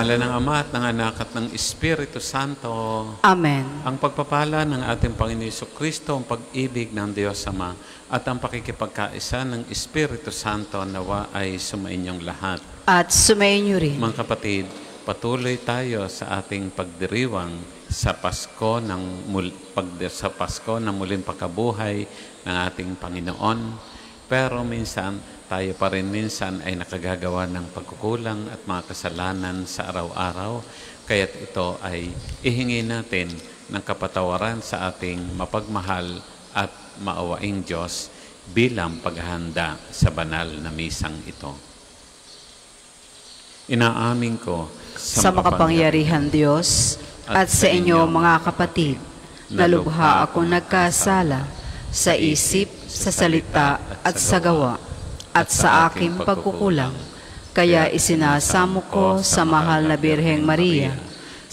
ngalan ng Ama at ng Anak at ng Espiritu Santo. Amen. Ang pagpapala ng ating Panginoon Jesucristo, ang pag-ibig ng Diyos Ama, at ang pakikipagkaisa ng Espiritu Santo nawa ay sumainyong lahat. At sumainyo rin. Mga kapatid, patuloy tayo sa ating pagdiriwang sa Pasko na muling pagkabuhay ng ating Panginoon. Pero minsan, tayo pa rin minsan ay nakagagawa ng pagkukulang at mga kasalanan sa araw-araw. Kaya't ito ay ihingi natin ng kapatawaran sa ating mapagmahal at maawaing Diyos bilang paghahanda sa banal na misang ito. Inaamin ko sa makapangyarihan Diyos at sa inyo mga kapatid, na lubha ako nagkasala sa isip, sa salita at sa gawa, at sa aking pagkukulang. Kaya isinasamo ko sa mahal na Birheng Maria,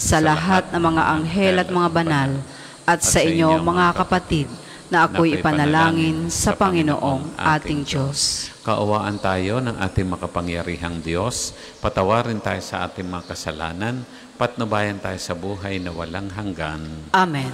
sa lahat ng mga anghel at mga banal, at sa inyo mga kapatid, na ako'y ipanalangin sa Panginoong ating Diyos. Kaawaan tayo ng ating makapangyarihang Diyos, patawarin tayo sa ating mga kasalanan, patnubayan tayo sa buhay na walang hanggan. Amen.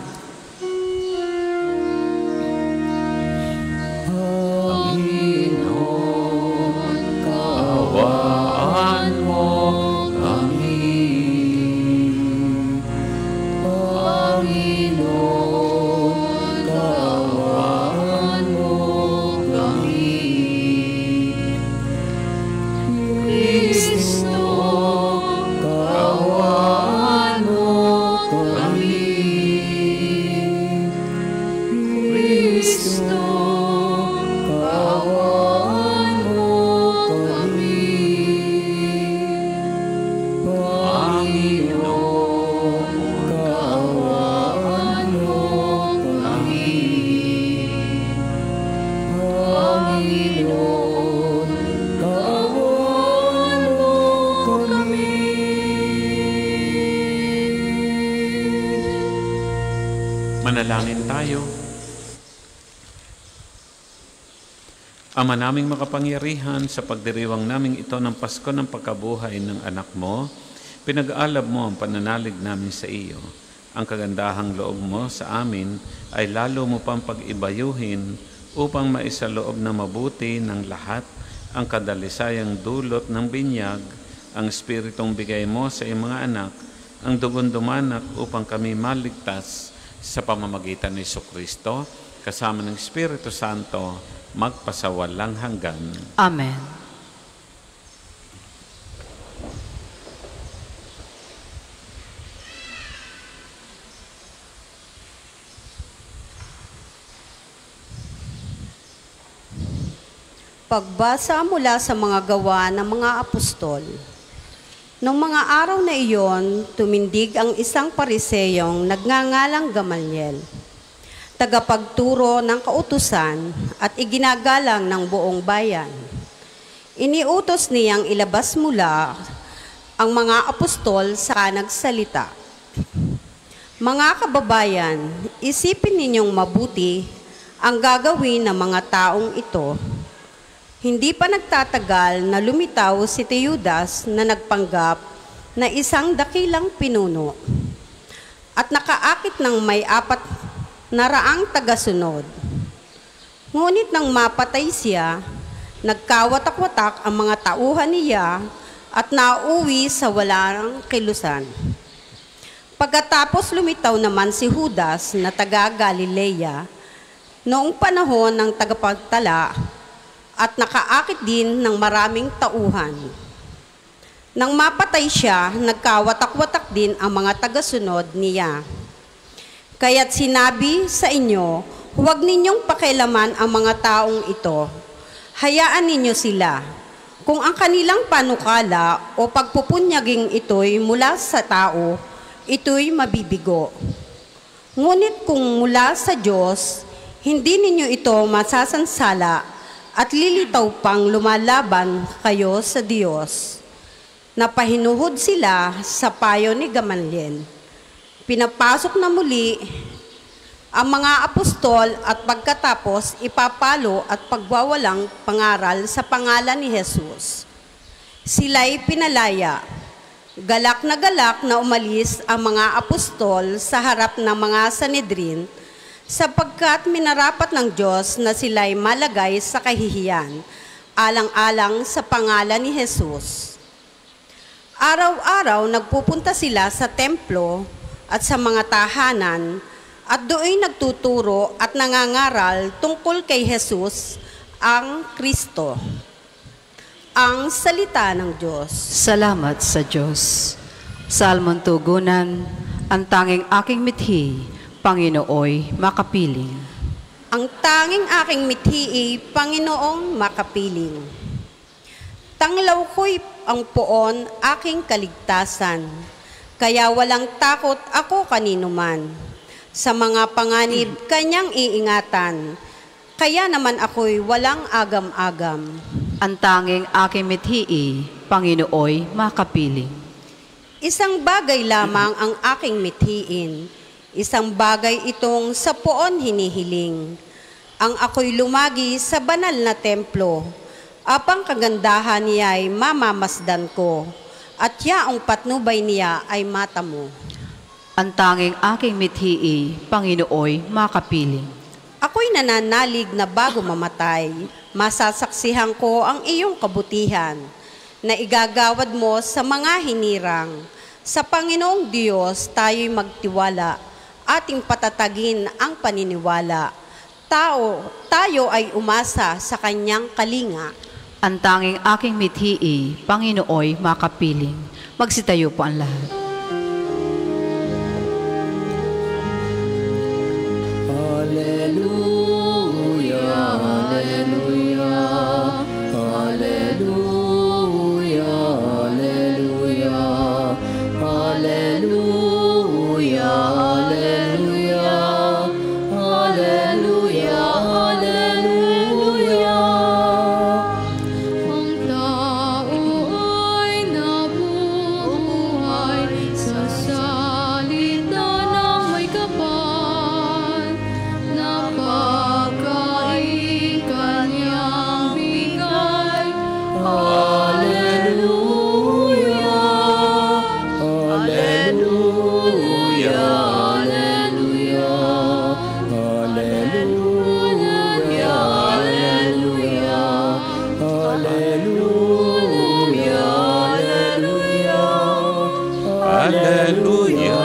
Manalangin tayo. Ama naming makapangyarihan, sa pagdiriwang naming ito ng Pasko ng pagkabuhay ng anak mo, pinag-aalab mo ang pananalig namin sa iyo. Ang kagandahang loob mo sa amin ay lalo mo pang pag-ibayuhin upang maisaloob na mabuti ng lahat ang kadalisayang dulot ng binyag, ang Espiritong bigay mo sa iyong mga anak, ang dugon dumanak upang kami maligtas sa pamamagitan ni Jesucristo, kasama ng Espiritu Santo, magpasawalang hanggan. Amen. Pagbasa mula sa mga gawa ng mga apostol. Noong mga araw na iyon, tumindig ang isang pariseyong nagngangalang Gamaliel, tagapagturo ng kautusan at iginagalang ng buong bayan. Iniutos niyang ilabas mula ang mga apostol sa nagsalita. Mga kababayan, isipin ninyong mabuti ang gagawin ng mga taong ito. Hindi pa nagtatagal na lumitaw si Teudas na nagpanggap na isang dakilang pinuno at nakaakit ng may 400 tagasunod. Ngunit nang mapatay siya, nagkawatak-watak ang mga tauhan niya at nauwi sa walang kilusan. Pagkatapos lumitaw naman si Judas na taga-Galilea noong panahon ng tagapagtala at nakaakit din ng maraming tauhan. Nang mapatay siya, nagkawatak-watak din ang mga tagasunod niya. Kaya't sinabi sa inyo, huwag ninyong pakialaman ang mga taong ito. Hayaan ninyo sila. Kung ang kanilang panukala o pagpupunyaging ito'y mula sa tao, ito'y mabibigo. Ngunit kung mula sa Diyos, hindi ninyo ito masasansala at lilitaw pang lumalaban kayo sa Diyos. Napahinuhod sila sa payo ni Gamaliel. Pinapasok na muli ang mga apostol at pagkatapos ipapalo at pagwawalang pangaral sa pangalan ni Jesus. Sila'y pinalaya. Galak na umalis ang mga apostol sa harap ng mga Sanhedrin, sapagkat minarapat ng Diyos na sila'y malagay sa kahihiyan, alang-alang sa pangalan ni Jesus. Araw-araw nagpupunta sila sa templo at sa mga tahanan, at doon nagtuturo at nangangaral tungkol kay Jesus, ang Kristo. Ang salita ng Diyos. Salamat sa Diyos. Salmon tugunan, ang tanging aking mithi, Panginooy makapiling. Ang tanging aking mithi, Panginoong makapiling. Tanglaw ko'y ang poon aking kaligtasan, kaya walang takot ako kanino man. Sa mga panganib kanyang iingatan, kaya naman ako'y walang agam-agam. Ang tanging aking mithi, Panginooy makapiling. Isang bagay lamang ang aking mithiin, isang bagay itong sa poon hinihiling. Ang ako'y lumagi sa banal na templo, apang kagandahan niya'y mamamasdan ko, at yaong patnubay niya ay mata mo. Ang tanging aking mithi, Panginooy makapiling. Ako'y nananalig na bago mamatay, masasaksihan ko ang iyong kabutihan, na igagawad mo sa mga hinirang. Sa Panginoong Diyos tayo'y magtiwala, ating patatagin ang paniniwala. Tayo ay umasa sa kanyang kalinga. Ang tanging aking mithi, Panginooy makapiling. Magsitayo po ang lahat. Hallelujah, hallelujah, hallelujah, hallelujah, hallelujah, hallelujah, hallelujah, hallelujah. Ang tao ay nabubuhay sa salita ng may kapal. Napakain kanyang bigay. Hallelujah, hallelujah, hallelujah, hallelujah, hallelujah, hallelujah, Hallelujah.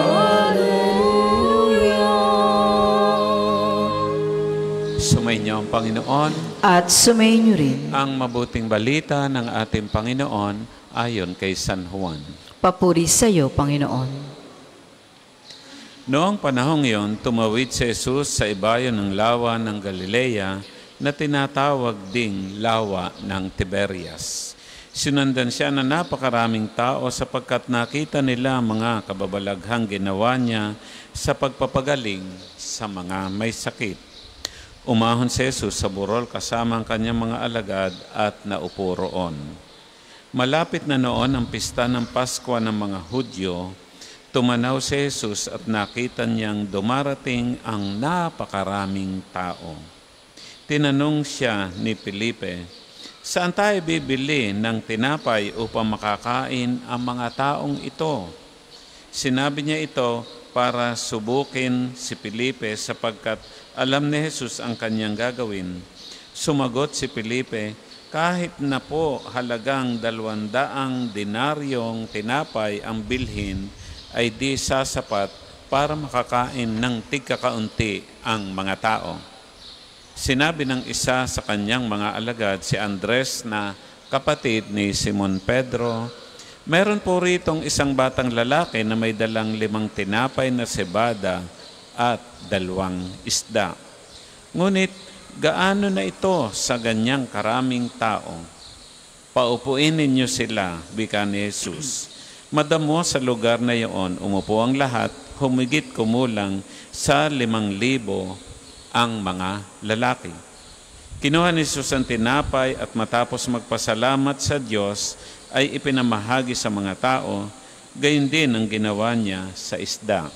Sumainyo ang Panginoon. At sumainyo rin. Ang mabuting balita ng ating Panginoon ayon kay San Juan. Papuri sa iyo, Panginoon. Noong panahong iyon, tumawid si Jesus sa ibayo ng lawa ng Galilea na tinatawag ding lawa ng Tiberias. Sinundan siya na napakaraming tao sapagkat nakita nila mga kababalaghang ginawa niya sa pagpapagaling sa mga may sakit. Umahon si Jesus sa burol kasama ang kanyang mga alagad at naupo roon. Malapit na noon ang pista ng Paskwa ng mga Hudyo, tumanaw si Jesus at nakita niyang dumarating ang napakaraming tao. Tinanong siya ni Felipe, "Saan tayo bibili ng tinapay upang makakain ang mga taong ito?" Sinabi niya ito para subukin si Felipe sapagkat alam ni Jesus ang kanyang gagawin. Sumagot si Felipe, "Kahit na po halagang 200 denaryong tinapay ang bilhin, ay di sasapat para makakain ng tigkakaunti ang mga tao." Sinabi ng isa sa kanyang mga alagad, si Andres na kapatid ni Simon Pedro, "Meron po ritong isang batang lalaki na may dalang 5 tinapay na sebada at 2 isda. Ngunit gaano na ito sa ganyang karaming tao? Paupuin ninyo sila," wika ni Jesus. Madamo sa lugar na iyon, umupo ang lahat, humigit kumulang sa 5,000 ang mga lalaki. Kinuha ni Jesus ang tinapay at matapos magpasalamat sa Diyos, ay ipinamahagi sa mga tao, gayon din ang ginawa niya sa isda.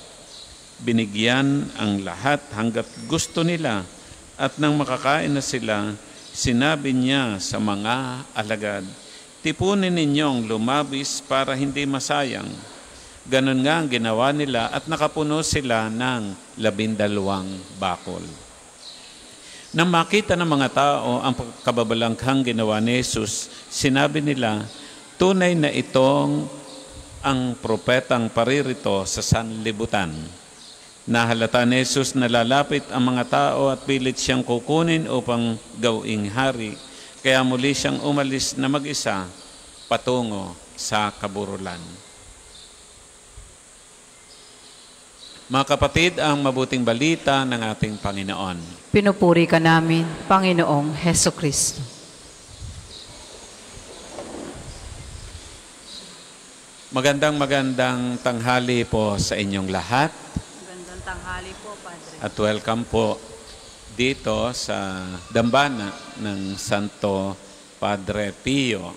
Binigyan ang lahat hanggat gusto nila, at nang makakain na sila, sinabi niya sa mga alagad, tipunin ninyong lumabis para hindi masayang. Ganon nga ang ginawa nila at nakapuno sila ng 12 bakol. Nang makita ng mga tao ang kababalangkhang ginawa ni Jesus, sinabi nila, tunay na itong ang propetang paririto sa sanlibutan. Nahalata ni Jesus na lalapit ang mga tao at pilit siyang kukunin upang gawing hari. Kaya muli siyang umalis na mag-isa patungo sa kaburulan. Mga kapatid, ang mabuting balita ng ating Panginoon. Pinupuri ka namin, Panginoong Heso Kristo. Magandang tanghali po sa inyong lahat. Magandang tanghali po, Padre. At welcome po dito sa dambana ng Santo Padre Pio.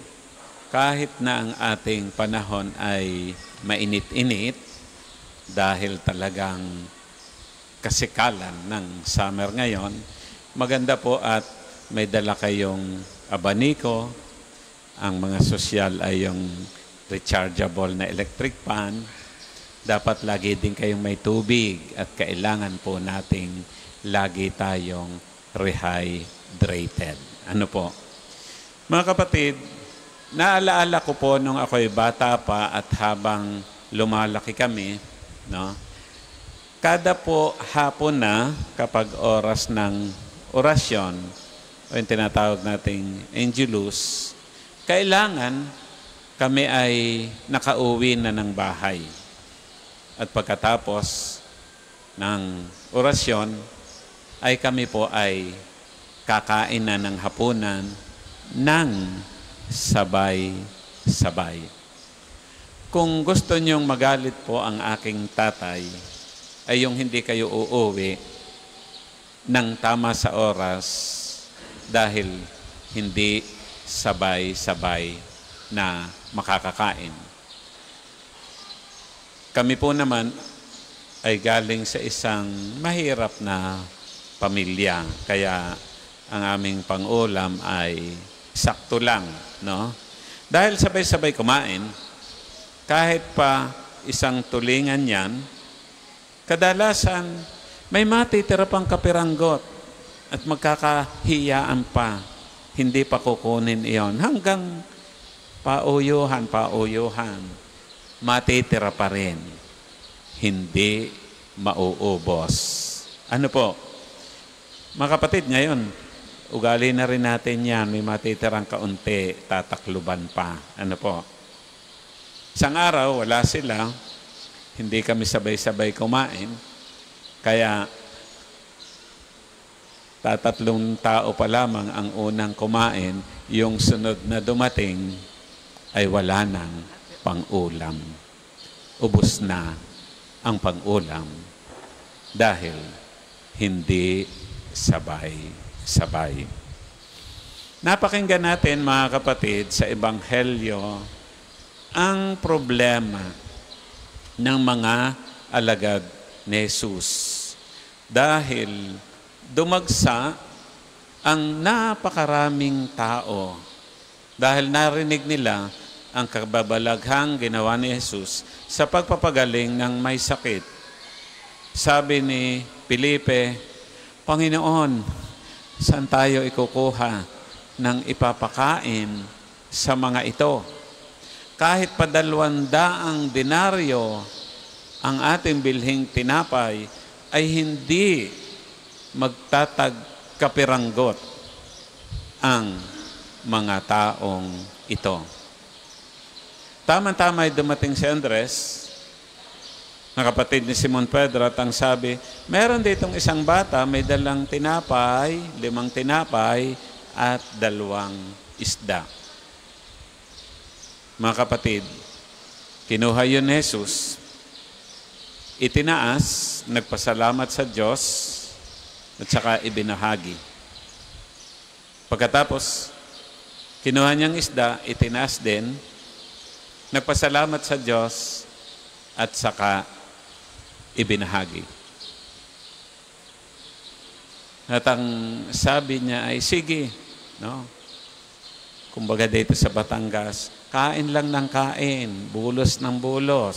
Kahit na ang ating panahon ay mainit-init dahil talagang kasikalan ng summer ngayon, maganda po at may dala kayong abaniko. Ang mga sosyal ay yung rechargeable na electric fan. Dapat lagi din kayong may tubig at kailangan po nating lagi tayong rehydrated. Ano po? Mga kapatid, naalaala ko po nung ako'y bata pa at habang lumalaki kami, no? Kada po hapon na kapag oras ng orasyon o yung tinatawag nating Angelus, kailangan kami ay nakauwi na ng bahay. At pagkatapos ng orasyon, ay kami po ay kakain na ng hapunan ng sabay-sabay. Kung gusto niyong magalit po ang aking tatay, ay yung hindi kayo uuwi ng tama sa oras dahil hindi sabay-sabay na makakakain. Kami po naman ay galing sa isang mahirap na pamilya. Kaya ang aming pang-ulam ay sakto lang, no? Dahil sabay-sabay kumain, kahit pa isang tulingan yan, kadalasan may matitira pang kapiranggot at magkakahiyaan pa. Hindi pa kukunin iyon hanggang pauyuhan. Matitira pa rin. Hindi mauubos. Ano po? Mga kapatid, ngayon, ugali na rin natin yan. May matitirang kaunti, tatakluban pa. Ano po? Isang araw, wala sila. Hindi kami sabay-sabay kumain. Kaya, tatatlong tao pa lamang ang unang kumain. Yung sunod na dumating ay wala nang pang-ulam. Ubos na ang pang-ulam dahil hindi sabay-sabay. Napakinggan natin, mga kapatid, sa Ebanghelyo ang problema ng mga alagad ni Jesus dahil dumagsa ang napakaraming tao dahil narinig nila ang kababalaghang ginawa ni Jesus sa pagpapagaling ng may sakit. Sabi ni Felipe, Panginoon, saan tayo ikukuha ng ipapakain sa mga ito? Kahit pa 200 denaryo ang ating bilhing tinapay ay hindi magtatagkapiranggot ang mga taong ito. Tama-tama ay dumating si Andres, na kapatid ni Simon Pedro, at ang sabi, meron ditong isang bata, may dalang tinapay, 5 tinapay, at 2 isda. Mga kapatid, kinuha yun ni Jesus, itinaas, nagpasalamat sa Diyos, at saka ibinahagi. Pagkatapos, kinuha niyang isda, itinaas din, nagpasalamat sa Diyos, at saka ibinahagi. At ang sabi niya ay, sige, no? Kumbaga dito sa Batangas, kain lang ng kain, bulos ng bulos.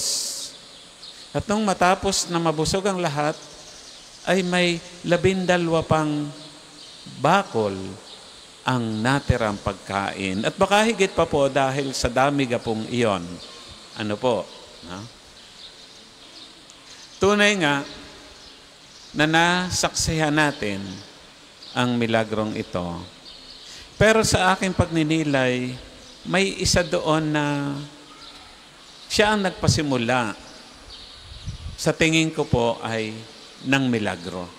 At nung matapos na mabusog ang lahat, ay may 12 pang bakol ang natirang pagkain. At baka higit pa po dahil sa dami gapong iyon. Ano po? No? Tunay nga na nasaksihan natin ang milagrong ito. Pero sa aking pagninilay, may isa doon na siya ang nagpasimula. Sa tingin ko po ay ng milagro.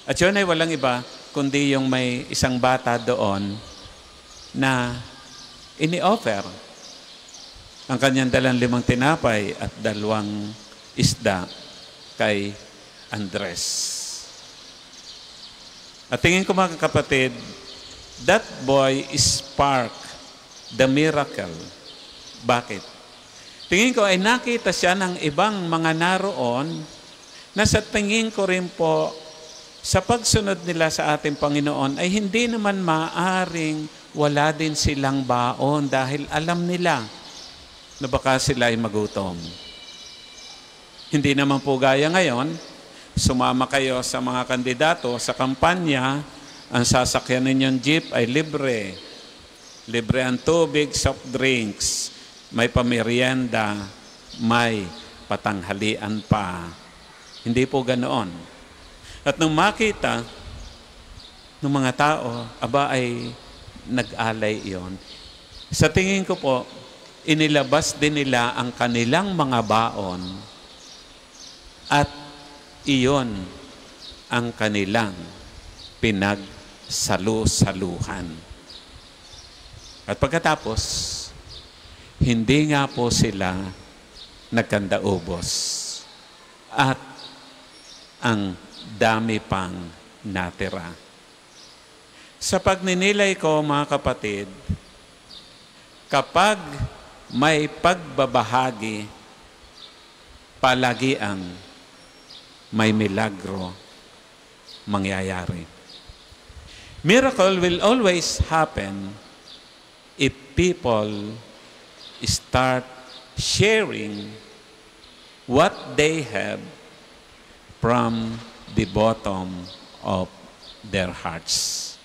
At yun ay walang iba, kundi yung may isang bata doon na ini-offer ang kanyang 5 tinapay at 2 isda kay Andres. At tingin ko mga kapatid, that boy sparked the miracle. Bakit? Tingin ko ay nakita siya ng ibang mga naroon na sa tingin ko rin po sa pagsunod nila sa ating Panginoon ay hindi naman maaring wala din silang baon dahil alam nila na baka sila ay magutom. Hindi naman po gaya ngayon, sumama kayo sa mga kandidato sa kampanya, ang sasakyan ninyong jeep ay libre. Libre ang tubig, soft drinks, may pamerienda, may patanghalian pa. Hindi po ganoon. At nung makita ng mga tao, aba ay nag-alay iyon. Sa tingin ko po, inilabas din nila ang kanilang mga baon at iyon ang kanilang pinagsalu-saluhan. At pagkatapos, hindi nga po sila nagkandaubos. At ang dami pang natira. Sa pagninilay ko, mga kapatid, kapag may pagbabahagi, palagiang may milagro mangyayari. Miracle will always happen if people start sharing what they have from the bottom of their hearts.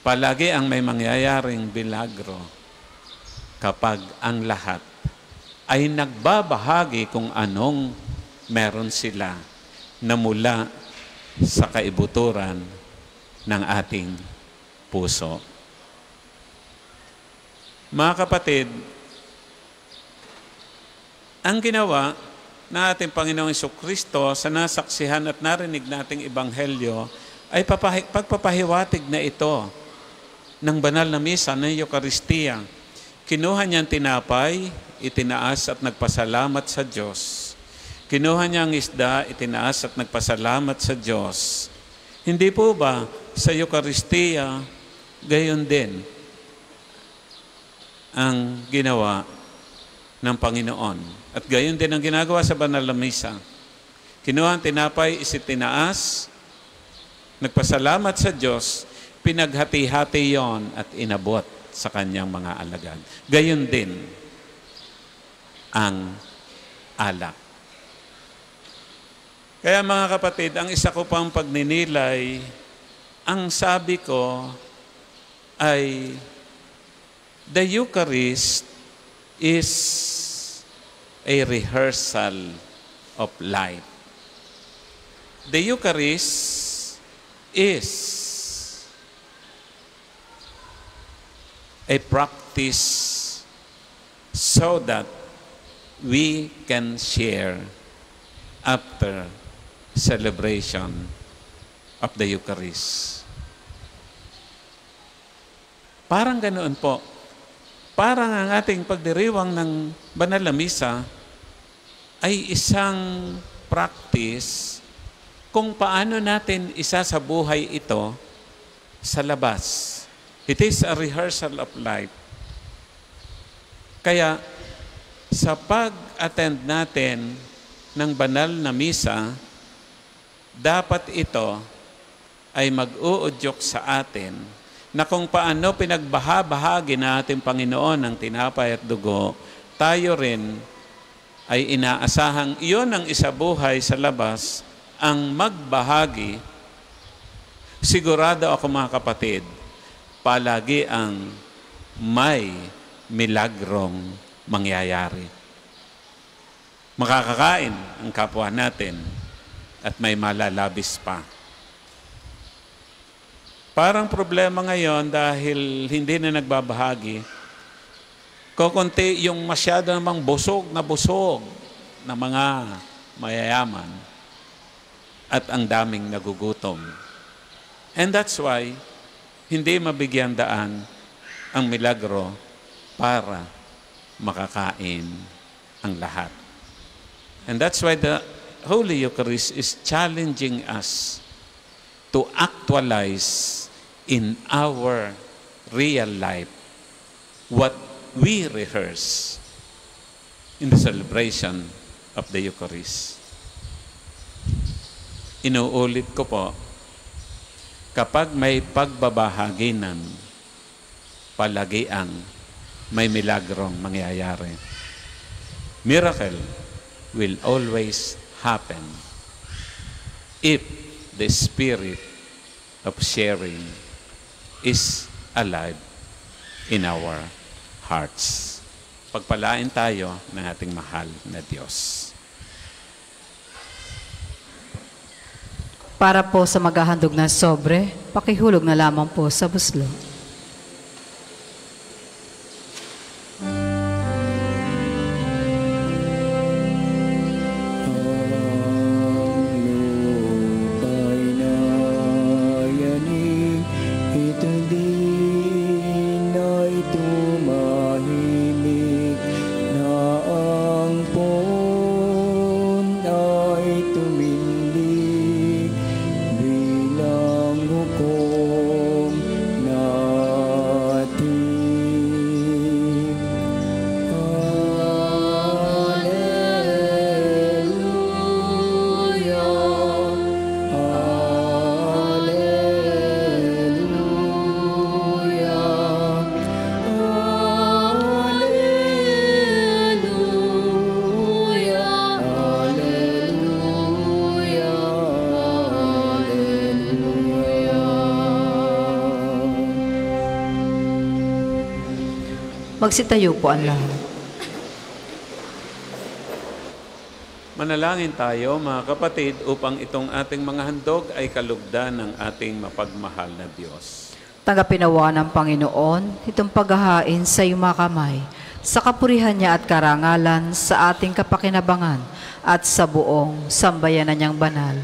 Palagi ang may mangyayaring milagro kapag ang lahat ay nagbabahagi kung anong meron sila na mula sa kaibuturan ng ating puso. Mga kapatid, ang ginawa na ating Panginoong Jesucristo sa nasaksihan at narinig nating ebanghelyo ay pagpapahiwatig na ito ng banal na misa ng Eucharistia. Kinuha niyang tinapay, itinaas at nagpasalamat sa Diyos. Kinuha niyang isda, itinaas at nagpasalamat sa Diyos. Hindi po ba sa Eucharistia, gayon din ang ginawa ng Panginoon? At gayon din ang ginagawa sa banal na misa. Kinuha ang tinapay, isitinaas, nagpasalamat sa Diyos, pinaghati-hati yon at inabot sa kanyang mga alagad. Gayon din ang alak. Kaya mga kapatid, ang isa ko pang pagninilay, ang sabi ko ay the Eucharist is a rehearsal of life. The Eucharist is a practice so that we can share after celebration of the Eucharist. Parang ganoon po. Parang ang ating pagdiriwang ng banal na misa ay isang practice kung paano natin isasabuhay ito sa labas. It is a rehearsal of life. Kaya sa pag-attend natin ng banal na misa, dapat ito ay mag-uudyok sa atin na kung paano pinagbahabahagi na ating Panginoon ang tinapay at dugo, tayo rin ay inaasahang iyon ang isabuhay sa labas, ang magbahagi. Sigurado ako mga kapatid, palagi ang may milagrong mangyayari. Makakakain ang kapwa natin at may malalabis pa. Parang problema ngayon dahil hindi na nagbabahagi. Kukunti yung masyado namang busog na mga mayayaman at ang daming nagugutom. And that's why hindi mabigyan daan ang milagro para makakain ang lahat. And that's why the Holy Eucharist is challenging us to actualize in our real life what we rehearse in the celebration of the Eucharist. Inuulit ko po, kapag may pagbabahaginan, palagiang may milagrong mangyayari. Miracle will always happen if the spirit of sharing is alive in our hearts. Pagpalain tayo ng ating mahal na Diyos. Para po sa maghahandog ng sobre, pakihulog na lamang po sa buslo. Magsitayo po ang lahat. Manalangin tayo mga kapatid upang itong ating mga handog ay kalugdan ng ating mapagmahal na Diyos. Tanggapin nawa ng Panginoon itong paghahain sa iyong mga kamay, sa kapurihan niya at karangalan sa ating kapakinabangan at sa buong sambayanan niyang banal.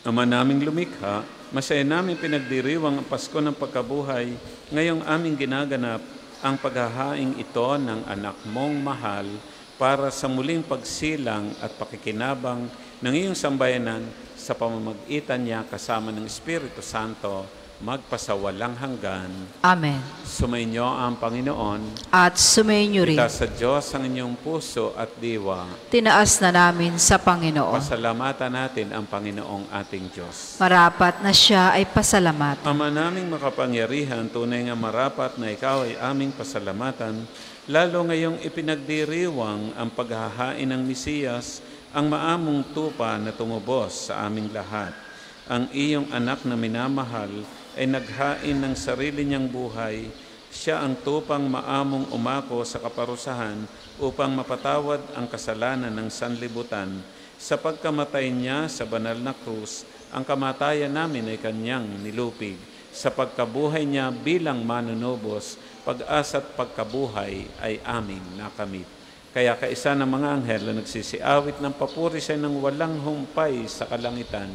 Ama naming lumikha, masaya namin pinagdiriwang ang Pasko ng Pagkabuhay, ngayong aming ginaganap ang paghahaing ito ng anak mong mahal para sa muling pagsilang at pakikinabang ng iyong sambayanan sa pamamagitan niya kasama ng Espiritu Santo magpasawalang hanggan. Amen. Sumainyo ang Panginoon. At sumainyo rin. Itaas sa Diyos ang inyong puso at diwa. Tinaas na namin sa Panginoon. Pasalamatan natin ang Panginoong ating Diyos. Marapat na siya ay pasalamat. Ama naming makapangyarihan, tunay nga marapat na ikaw ay aming pasalamatan, lalo ngayong ipinagdiriwang ang paghahain ng Mesiyas, ang maamong tupa na tumubos sa aming lahat. Ang iyong anak na minamahal ay naghain ng sarili niyang buhay. Siya ang tupang maamong umako sa kaparusahan upang mapatawad ang kasalanan ng sanlibutan. Sa pagkamatay niya sa banal na krus, ang kamatayan namin ay kanyang nilupig. Sa pagkabuhay niya bilang manunubos, pag-asa at pagkabuhay ay aming nakamit. Kaya kaisa ng mga anghel na nagsisiawit ng papuri sa ng walang humpay sa kalangitan,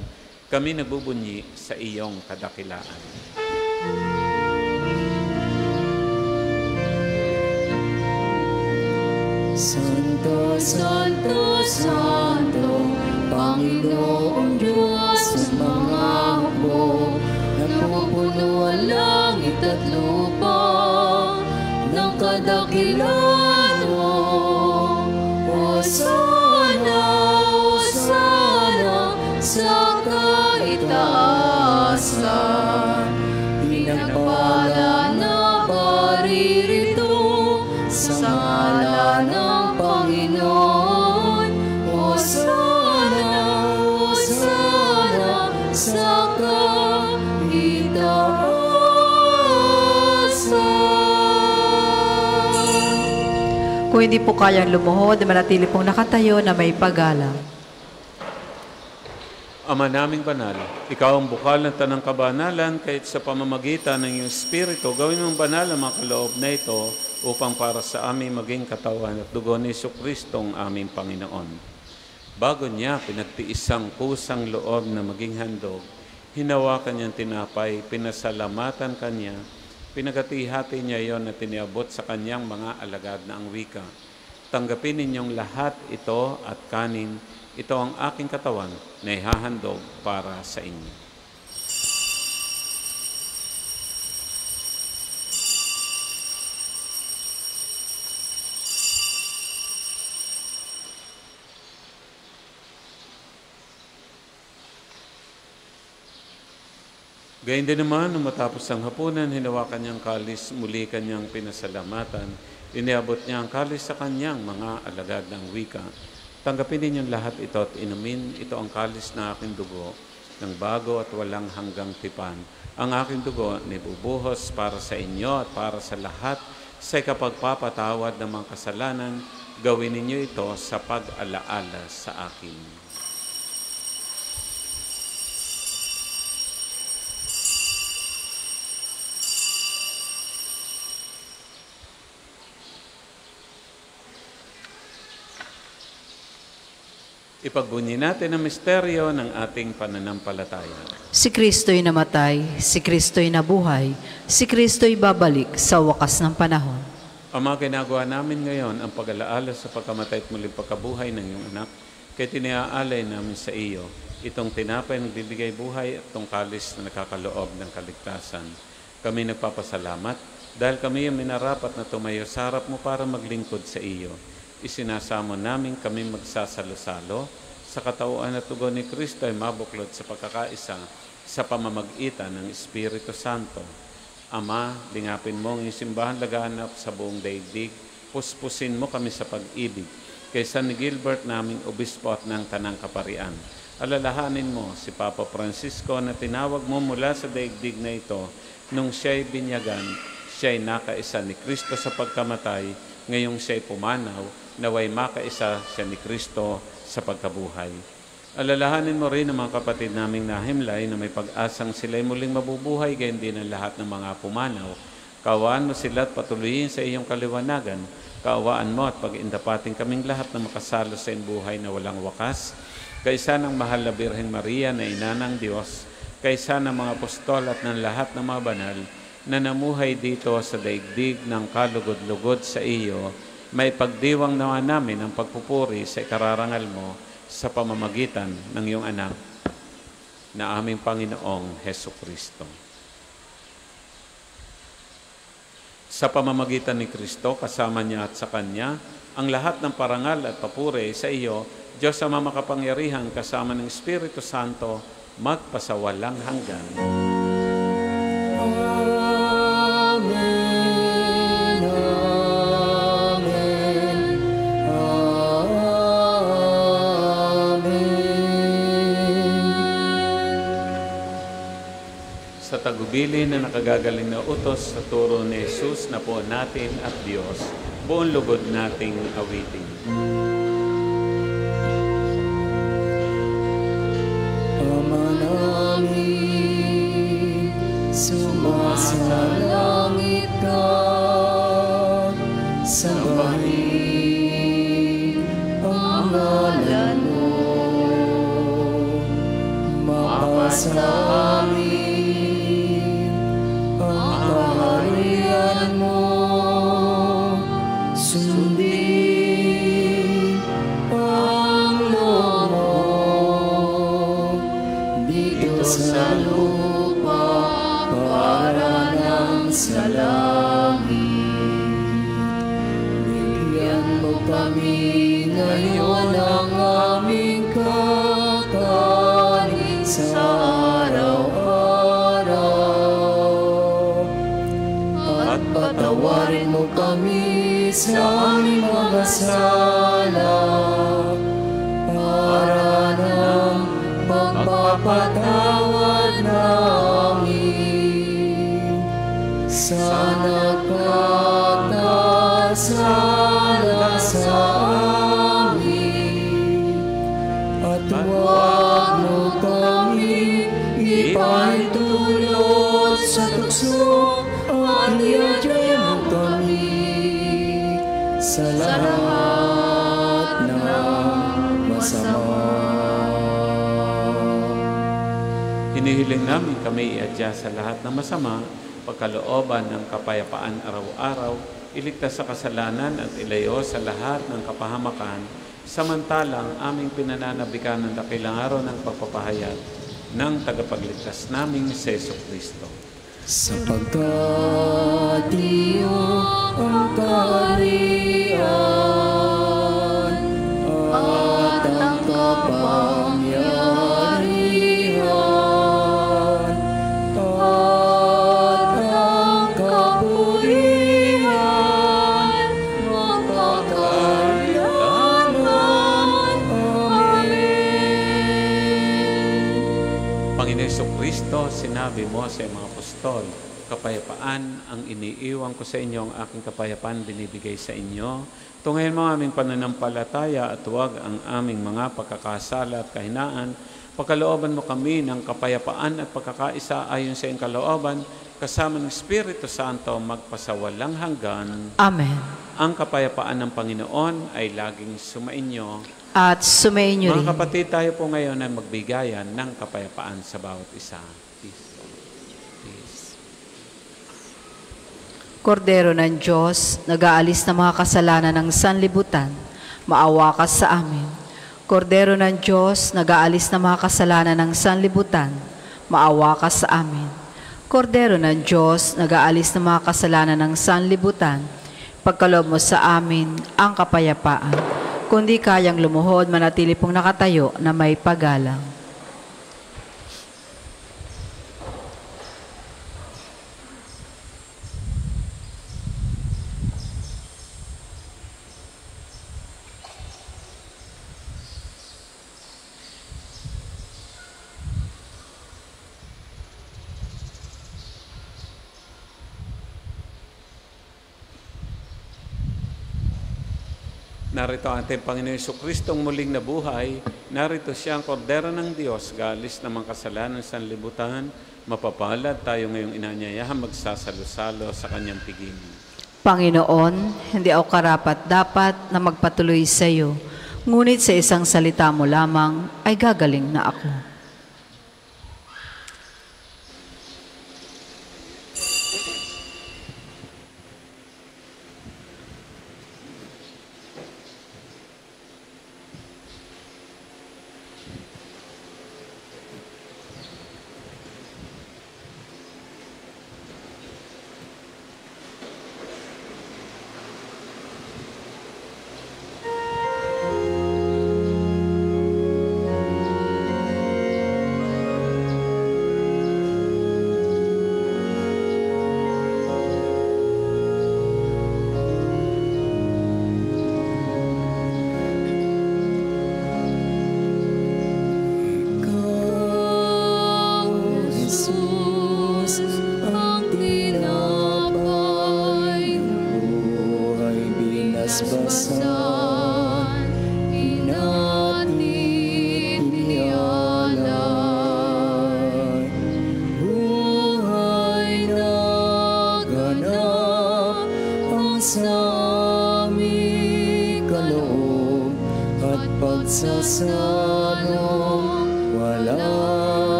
kami nagbubunyi sa iyong kadakilaan. Santo, Santo, Santo, Panginoong Diyos ng mga hukbo, napupuno ang langit at lupa ng kadakilaan mo. Hosana, Hosana, sa sa kaitaasan. Kung hindi po kayang lumuhod, manatili pong nakatayo na may paggalang. Ama naming banal, ikaw ang bukal ng tanang kabanalan, kahit sa pamamagitan ng iyong Espiritu, gawin mong banal ang mga kaloob na ito upang para sa amin maging katawan at dugo ni Jesucristo ang aming Panginoon. Bago niya pinagtiisang kusang loob na maging handog, hinawakan niyang tinapay, pinasalamatan kanya, pinagati-hati niya iyon at tiniabot sa kanyang mga alagad na ang wika. Tanggapin ninyong lahat ito at kanin. Ito ang aking katawan na ihahandog para sa inyo. Gayun din naman, nung matapos ang hapunan, hinawakan niyang kalis, muli kanyang pinasalamatan. Iniabot niya ang kalis sa kanyang mga alagad ng wika. Tanggapin ninyong lahat ito at inumin. Ito ang kalis na aking dugo, ng bago at walang hanggang tipan. Ang aking dugo nibubuhos para sa inyo at para sa lahat sa ikapagpapatawad ng mga kasalanan. Gawin ninyo ito sa pag-alaala sa akin. Ipagbunyi natin ang misteryo ng ating pananampalataya. Si Kristo'y namatay, si Kristo'y nabuhay, si Kristo'y babalik sa wakas ng panahon. Ama, ginagawa namin ngayon ang pag-alaala sa pagkamatay at muling pagkabuhay ng iyong anak, kaya tiniaalay namin sa iyo itong tinapay na nagbibigay buhay at itong kalis na nakakaloob ng kaligtasan. Kami nagpapasalamat dahil kami yung minarapat na tumayo sa harap mo para maglingkod sa iyo. Isinasamo namin kami magsasalo-salo sa katauhan at tugon ni Kristo ay mabuklod sa pagkakaisa sa pamamagitan ng Espiritu Santo. Ama, lingapin mo ang iyong simbahan laganap sa buong daigdig. Puspusin mo kami sa pag-ibig. Kay San Gilbert naming obispo at ng Tanang Kaparian. Alalahanin mo si Papa Francisco na tinawag mo mula sa daigdig na ito nung siya'y binyagan, siya'y nakaisa ni Kristo sa pagkamatay, ngayong siya'y pumanaw, naway makaisa siya ni Kristo sa pagkabuhay. Alalahanin mo rin ang mga kapatid naming nahimlay na may pag-asang sila'y muling mabubuhay, gayon din ang lahat ng mga pumanaw. Kaawaan mo sila at patuloyin sa iyong kaliwanagan. Kaawaan mo at pag-indapating kaming lahat na makasalo sa iyong buhay na walang wakas. Kaysa ng mahal na Birhen Maria na ina ng Diyos, kaysa ng mga apostol at ng lahat ng mga banal na namuhay dito sa daigdig ng kalugod-lugod sa iyo, may pagdiwang nawa namin ang pagpupuri sa ikararangal mo sa pamamagitan ng iyong anak na aming Panginoong Hesukristo. Sa pamamagitan ni Kristo, kasama niya at sa Kanya, ang lahat ng parangal at papuri sa iyo, Diyos Ama makapangyarihan kasama ng Espiritu Santo, magpasawalang hanggan. Sa tagubili na nakagagaling na utos sa turo ni Jesus na po natin at Diyos, buong lugod nating awitin. Ama namin, sumasalangit ka, sambahin ang ngalan mo, mapasa amin ang kaharian mo, sundin ang loob mo dito sa lupa para nang sa langit. Bigyan mo kami ngayon ang aming kakanin sa araw-araw, at patawarin mo kami sa aming mga sala para ng pagpapatawad masama. Hinihiling namin kami iadya sa lahat ng masama, pagkalooban ng kapayapaan araw-araw, iligtas sa kasalanan at ilayo sa lahat ng kapahamakan, samantalang aming pinananabikan ng dakilang araw ng pagpapahayag ng tagapagligtas naming si Jesucristo. Sapagkat iyo ang kaharian at ang kapangyarihan at ang kapurihan magpakailanman. Amen. Panginoon Jesucristo, sinabi mo sa mga apostol, kapayapaan ang iniiwan ko sa inyo, ang aking kapayapaan binibigay sa inyo. Tungayin mo aming pananampalataya at huwag ang aming mga pagkakasala at kahinaan. Pagkalooban mo kami ng kapayapaan at pagkakaisa ayon sa iyong kalooban, kasama ng Espiritu Santo magpasawalang hanggan. Amen. Ang kapayapaan ng Panginoon ay laging sumainyo. At sumainyo rin. Mga kapatid, tayo po ngayon ay magbigayan ng kapayapaan sa bawat isa. Peace. Kordero ng Diyos, nag-aalis ng mga kasalanan ng sanlibutan, maawa ka sa amin. Kordero ng Diyos, nag-aalis ng mga kasalanan ng sanlibutan, maawa ka sa amin. Kordero ng Diyos, nag-aalis ng mga kasalanan ng sanlibutan, pagkaloob mo sa amin ang kapayapaan. Kundi kayang lumuhod, manatili pong nakatayo na may paggalang. Narito ang ating Panginoon Jesucristo muling nabuhay. Narito siya ang kordero ng Diyos, galis ng mga kasalanan sa sanlibutan. Mapapalad tayo ngayong inanyayahan magsasalo-salo sa kanyang piging. Panginoon, hindi ako karapat-dapat na magpatuloy sa iyo, ngunit sa isang salita mo lamang ay gagaling na ako.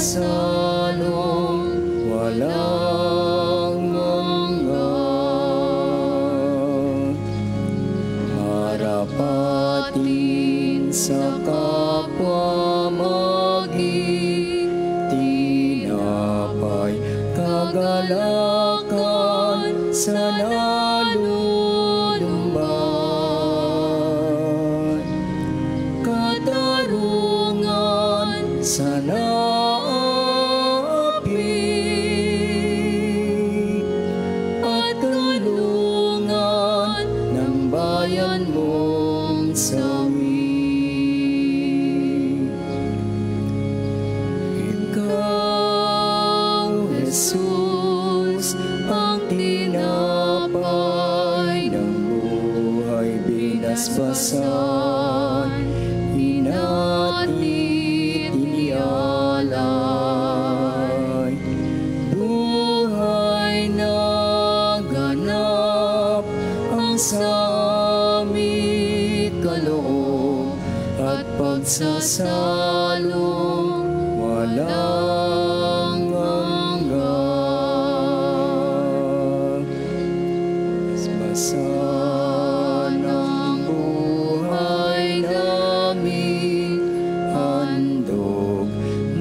Pagsasalong wala kagalakan sa nalulumban, katarungan sa naapi, at tulungan ng bayan mong sawi. Jesus, ang tinapay ng buhay binasbasan, hinatid, inialay, buhay na ganap ang samit kaloob at pagsasalong walang sanang buhay namin handog,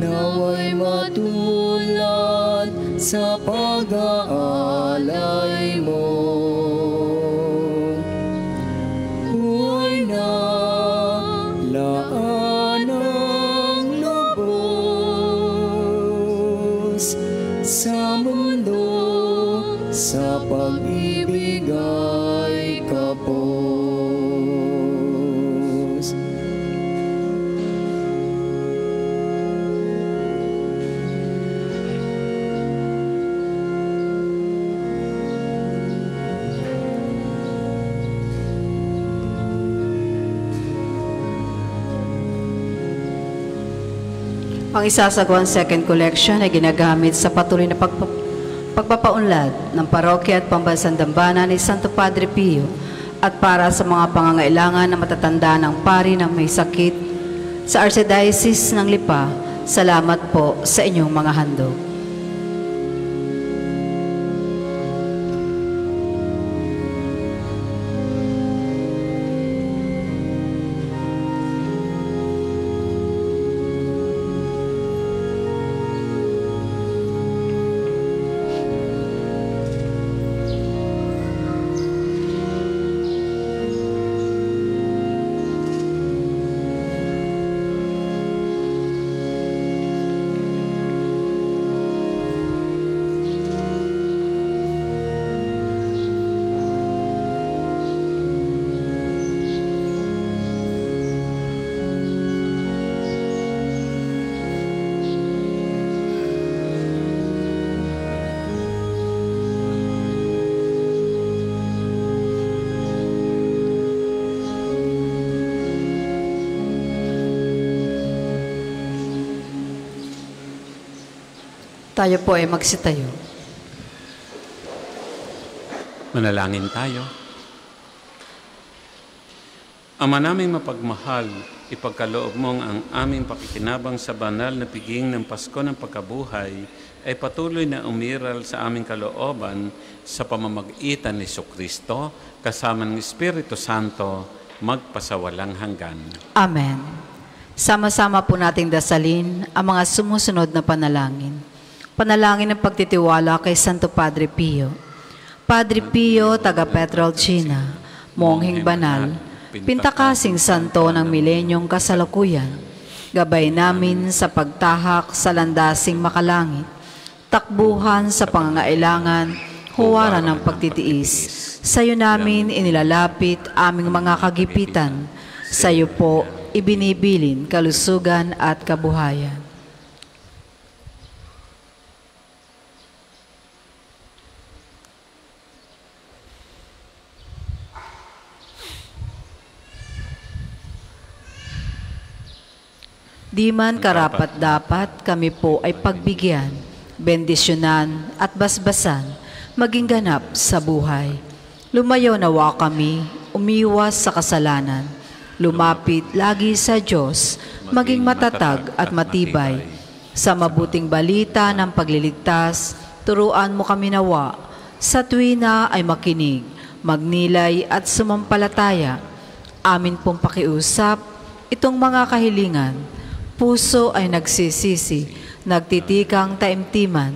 naway matulad sa pag-aalay mo. Buhay na laan ng lubos sa mundo, sa pag-ibig ay kapos. Ang isasagawang second collection ay ginagamit sa patuloy na pagpapaunlad ng parokya at pambansang dambana ni Santo Padre Pio at para sa mga pangangailangan na matatanda ng pari na may sakit sa Archdiocese ng Lipa. Salamat po sa inyong mga handog. Tayo po ay magsitayo. Manalangin tayo. Ama naming mapagmahal, ipagkaloob mong ang aming pakikinabang sa banal na piging ng Pasko ng Pagkabuhay ay patuloy na umiral sa aming kalooban sa pamamagitan ni Jesucristo kasama ng Espiritu Santo magpasawalang hanggan. Amen. Sama-sama po nating dasalin ang mga sumusunod na panalangin. Panalangin ng pagtitiwala kay Santo Padre Pio. Padre Pio, taga Petrolcina, mongheng banal, pintakasing santo ng milenyong kasalukuyan, gabay namin sa pagtahak sa landasing makalangit, takbuhan sa pangangailangan, huwaran ng pagtitiis. Sa iyo namin inilalapit aming mga kagipitan, sa iyo po ibinibilin kalusugan at kabuhayan. Di man karapat-dapat kami po ay pagbigyan, bendisyonan at basbasan, maging ganap sa buhay. Lumayo nawa kami, umiwas sa kasalanan, lumapit lagi sa Diyos, maging matatag at matibay. Sa mabuting balita ng pagliligtas, turuan mo kami nawa, sa tuwina ay makinig, magnilay at sumampalataya. Amin pong pakiusap, itong mga kahilingan, puso ay nagsisisi, nagtitikang taimtiman,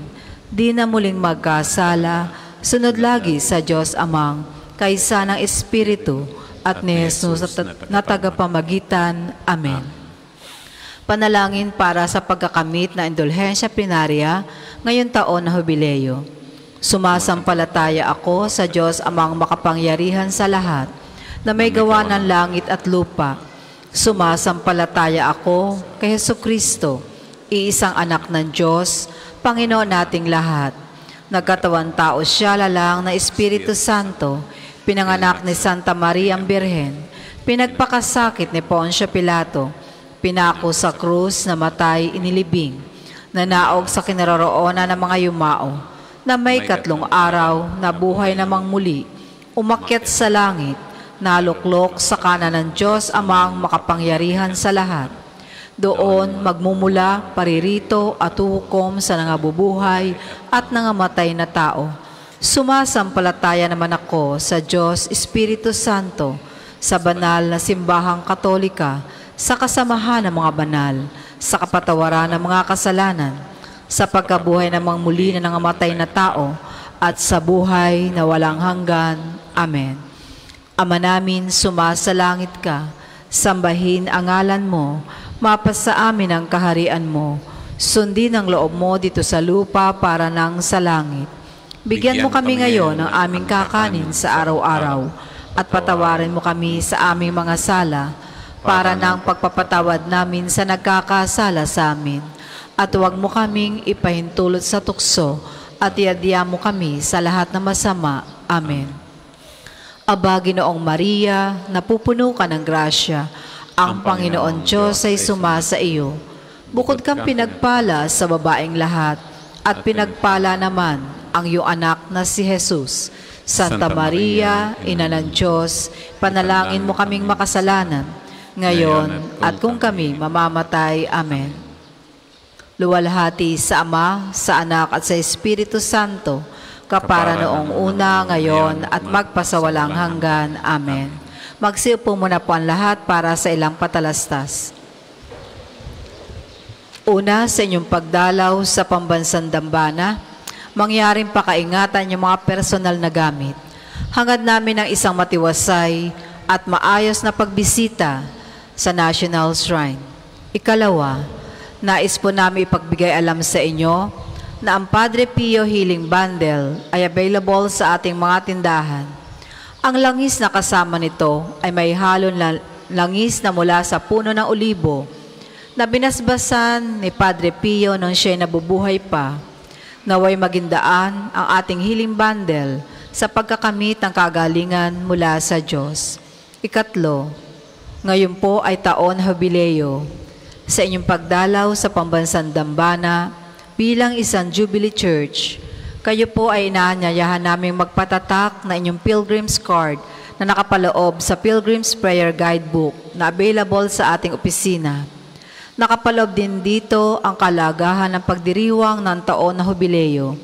di na muling magkasala, sunod lagi sa Diyos Amang, kaysa ng Espiritu, at ni Jesus na tagapamagitan. Amen. Panalangin para sa pagkakamit na indulhensya plenarya ngayon taon na hubileo. Sumasampalataya ako sa Diyos Amang makapangyarihan sa lahat, na may gawa ng langit at lupa. Sumasampalataya ako kay Hesukristo, iisang anak ng Diyos, Panginoon nating lahat. Nagkatawan tao siya lalang na Espiritu Santo, pinanganak ni Santa Maria ang Birhen, pinagpakasakit ni Poncio Pilato, pinako sa krus, namatay, inilibing, nanaog sa kinaroroonan ng mga yumao, na may 3 araw, nabuhay namang muli, umakyat sa langit, naluklok sa kanan ng Diyos Amang makapangyarihan sa lahat. Doon magmumula, paririto at hukom sa nangabubuhay at nangamatay na tao. Sumasampalataya naman ako sa Diyos Espiritu Santo, sa banal na simbahang katolika, sa kasamahan ng mga banal, sa kapatawaran ng mga kasalanan, sa pagkabuhay ng mga muli na nangamatay na tao, at sa buhay na walang hanggan. Amen. Ama namin, sumasalangit ka, sambahin ang ngalan mo, mapasa amin ang kaharian mo, sundin ang loob mo dito sa lupa para nang sa langit. Bigyan mo kami ngayon ng aming kakanin sa araw-araw, at patawarin mo kami sa aming mga sala, para nang pagpapatawad namin sa nagkakasala sa amin. At huwag mo kaming ipahintulot sa tukso, at iadya mo kami sa lahat ng masama. Amen. Aba, Ginoong Maria, napupuno ka ng grasya, ang Panginoon Diyos ay sumasa iyo. Bukod kang pinagpala sa babaeng lahat, at pinagpala naman ang iyong anak na si Jesus. Santa Maria, Ina ng Diyos, panalangin mo kaming makasalanan, ngayon at kung kami mamamatay. Amen. Luwalhati sa Ama, sa Anak at sa Espiritu Santo, kapara noong una, ngayon at magpasawalang hanggan. Amen. Magsiupo muna po ang lahat para sa ilang patalastas. Una, sa inyong pagdalaw sa pambansang dambana, mangyaring pakaingatan yung mga personal na gamit. Hangad namin ang isang matiwasay at maayos na pagbisita sa National Shrine. Ikalawa, nais po namin ipagbigay alam sa inyo na ang Padre Pio Healing Bundle ay available sa ating mga tindahan. Ang langis na kasama nito ay may halong langis na mula sa puno ng olibo na binasbasan ni Padre Pio nung siya'y nabubuhay pa. Naway magindaan ang ating Healing Bundle sa pagkakamit ng kagalingan mula sa Diyos. Ikatlo, ngayon po ay taon Jubileo. Sa inyong pagdalaw sa pambansang dambana bilang isang Jubilee Church, kayo po ay inaanyayahan naming magpatatak na inyong Pilgrim's Card na nakapaloob sa Pilgrim's Prayer Guidebook na available sa ating opisina. Nakapaloob din dito ang kalagahan ng pagdiriwang ng taon na Jubileo,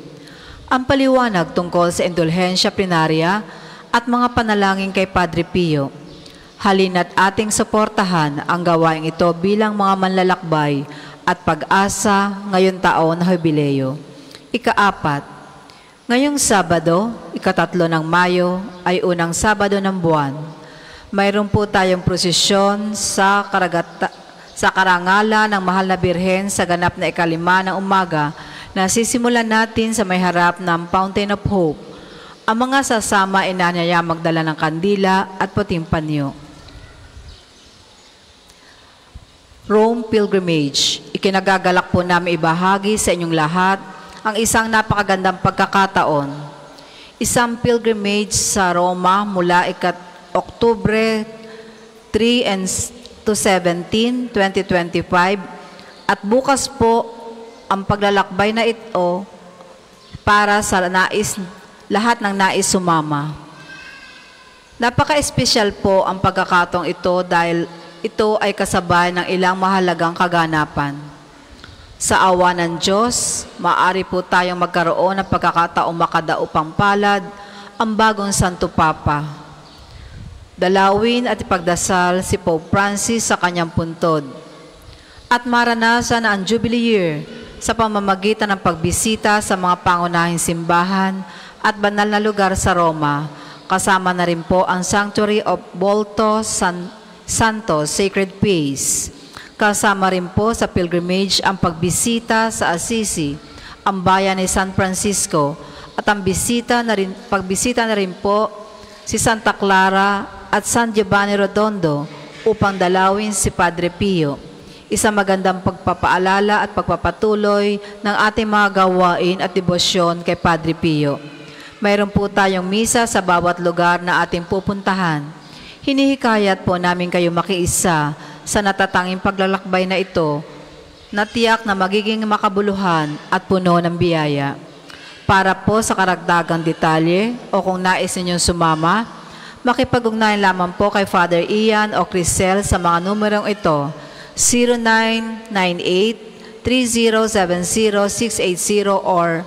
ang paliwanag tungkol sa indulhensya plenarya at mga panalangin kay Padre Pio. Halina't ating suportahan ang gawain ito bilang mga manlalakbay at pag-asa ngayon taon na Jubileo. Ika-4, ngayong Sabado, ika-3 ng Mayo, ay unang Sabado ng buwan. Mayroon po tayong prosesyon sa karangalan ng Mahal na Birhen sa ganap na ika-5 ng umaga na sisimulan natin sa may harap ng Fountain of Hope. Ang mga sasama ay inanyaya magdala ng kandila at puting panyo. Rome Pilgrimage. Ikinagagalak po namin ibahagi sa inyong lahat ang isang napakagandang pagkakataon. Isang pilgrimage sa Roma mula Oktubre 3 to 17, 2025 at bukas po ang paglalakbay na ito para sa lahat ng nais sumama. Napaka-espesyal po ang pagkakataong ito dahil ito ay kasabay ng ilang mahalagang kaganapan. Sa awa ng Diyos, maaari po tayong magkaroon ng pagkakataong makadaupang palad ang bagong Santo Papa. Dalawin at ipagdasal si Pope Francis sa kanyang puntod. At maranasan ang Jubilee Year sa pamamagitan ng pagbisita sa mga pangunahing simbahan at banal na lugar sa Roma, kasama na rin po ang Sanctuary of Bolto Santo Sacred Place. Kasama rin po sa pilgrimage ang pagbisita sa Assisi, ang bayan ni San Francisco, at ang pagbisita na rin po si Santa Clara at San Giovanni Rotondo upang dalawin si Padre Pio. Isang magandang pagpapaalala at pagpapatuloy ng ating mga gawain at debosyon kay Padre Pio. Mayroon po tayong misa sa bawat lugar na ating pupuntahan. Hinihikayat po namin kayo makiisa sa natatanging paglalakbay na ito na tiyak na magiging makabuluhan at puno ng biyaya. Para po sa karagdagang detalye o kung nais ninyong sumama, makipag-ugnayan lamang po kay Father Ian o Crisel sa mga numerong ito: 0998-3070-680 or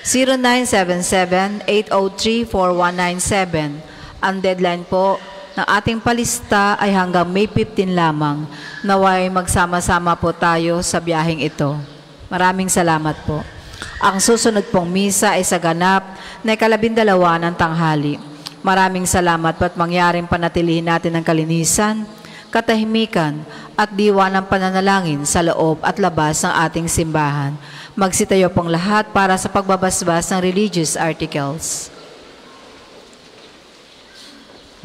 0977-803-4197. Ang deadline po ng ating palista ay hanggang May 15 lamang. Naway magsama-sama po tayo sa biyaheng ito. Maraming salamat po. Ang susunod pong misa ay sa ganap na 12 ng tanghali. Maraming salamat po at mangyaring panatilihin natin ang kalinisan, katahimikan at diwa ng pananalangin sa loob at labas ng ating simbahan. Magsitayo pong lahat para sa pagbabasbas ng religious articles.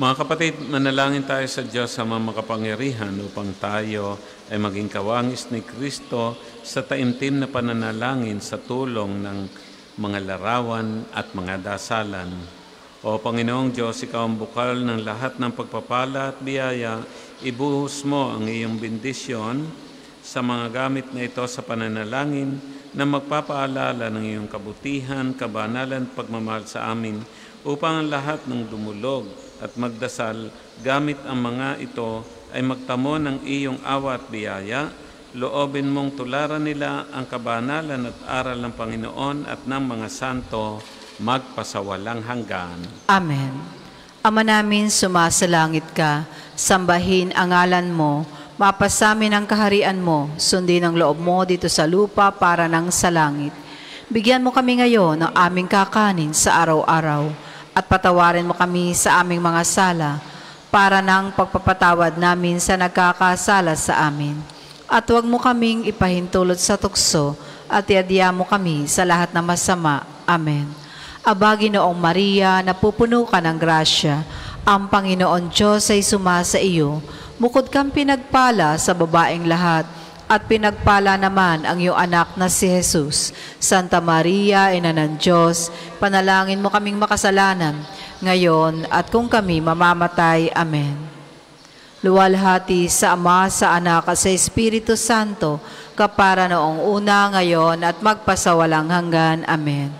Mga kapatid, manalangin tayo sa Diyos sa mga makapangyarihan upang tayo ay maging kawangis ni Kristo sa taimtim na pananalangin sa tulong ng mga larawan at mga dasalan. O Panginoong Diyos, Ikaw ang bukal ng lahat ng pagpapala at biyaya. Ibuhos mo ang iyong bendisyon sa mga gamit na ito sa pananalangin na magpapaalala ng iyong kabutihan, kabanalan at pagmamahal sa amin upang ang lahat ng dumulog at magdasal gamit ang mga ito ay magtamo ng iyong awa at biyaya. Loobin mong tularan nila ang kabanalan at aral ng Panginoon at ng mga santo magpasawalang hanggan. Amen. Ama namin, sumasalangit ka, sambahin ang ngalan mo, mapasamin ang kaharian mo, sundin ang loob mo dito sa lupa para nang sa langit. Bigyan mo kami ngayon ng aming kakanin sa araw-araw at patawarin mo kami sa aming mga sala para nang pagpapatawad namin sa nagkakasala sa amin. At huwag mo kaming ipahintulot sa tukso at iadya mo kami sa lahat ng masama. Amen. Aba, Ginoong Maria, napupuno ka ng grasya, ang Panginoon Diyos ay sumasa iyo. Bukod kang pinagpala sa babaeng lahat, at pinagpala naman ang iyong anak na si Jesus. Santa Maria, Ina ng Diyos, panalangin mo kaming makasalanan, ngayon at kung kami mamamatay. Amen. Luwalhati sa Ama, sa Anak at sa Espiritu Santo, kapara noong una, ngayon at magpasawalang hanggan. Amen.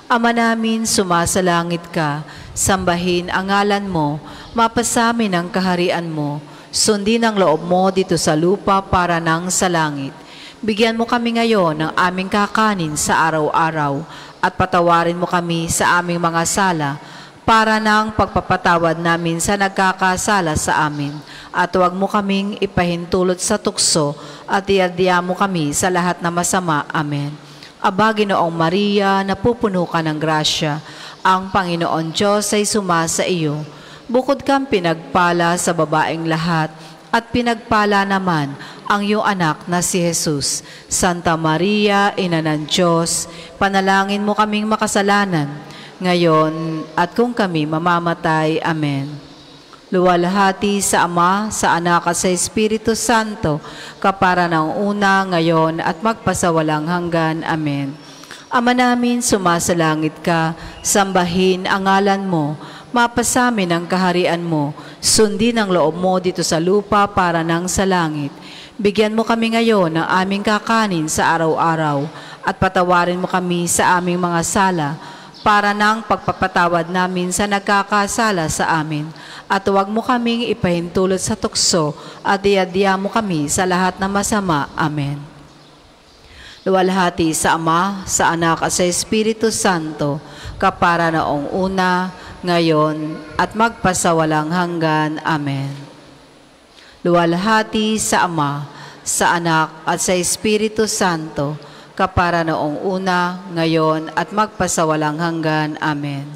Ama namin, sumasalangit ka, sambahin ang ngalan mo, mapasamin ang kaharian mo, sundin ang loob mo dito sa lupa para nang sa langit. Bigyan mo kami ngayon ng aming kakanin sa araw-araw at patawarin mo kami sa aming mga sala para nang pagpapatawad namin sa nagkakasala sa amin. At huwag mo kaming ipahintulot sa tukso at iadya mo kami sa lahat na masama. Amen. Aba, Ginoong Maria, napupuno ka ng grasya, ang Panginoon Diyos ay sumasa iyo. Bukod kang pinagpala sa babaeng lahat, at pinagpala naman ang iyong anak na si Jesus. Santa Maria, Ina ng Diyos, panalangin mo kaming makasalanan, ngayon at kung kami mamamatay. Amen. Luwalhati sa Ama, sa Anak at sa Espiritu Santo, kapara ng una, ngayon at magpasawalang hanggan. Amen. Ama namin, sumasalangit ka, sambahin ang ngalan mo, mapasamin ang kaharian mo, sundin ang loob mo dito sa lupa para nang sa langit. Bigyan mo kami ngayon ng aming kakanin sa araw-araw at patawarin mo kami sa aming mga sala para nang pagpapatawad namin sa nagkakasala sa amin. At huwag mo kaming ipahintulot sa tukso at iadya mo kami sa lahat ng masama. Amen. Luwalhati sa Ama, sa Anak at sa Espiritu Santo, kapara noong una, ngayon at magpasawalang hanggan. Amen. Luwalhati sa Ama, sa Anak at sa Espiritu Santo, kapara noong una, ngayon, at magpasawalang hanggan. Amen.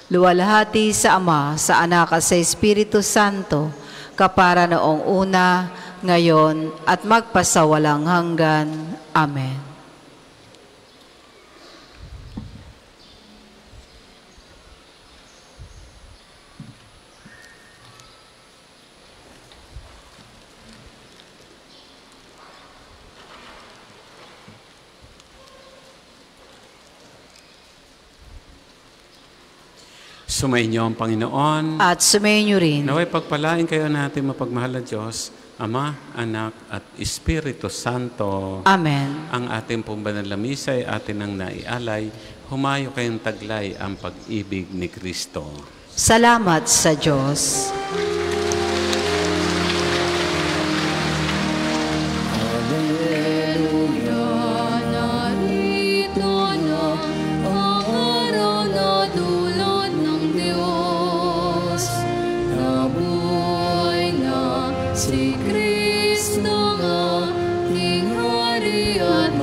Luwalhati sa Ama, sa Anak, at sa Espiritu Santo, kapara noong una, ngayon, at magpasawalang hanggan. Amen. Sumainyo ang Panginoon. At sumainyo rin. Naway pagpalain kayo natin mapagmahal na Diyos, Ama, Anak, at Espiritu Santo. Amen. Ang ating pong banal na misa ay atin ang naialay. Humayo kayong taglay ang pag-ibig ni Kristo. Salamat sa Diyos. Si Kristo ang ating Hari at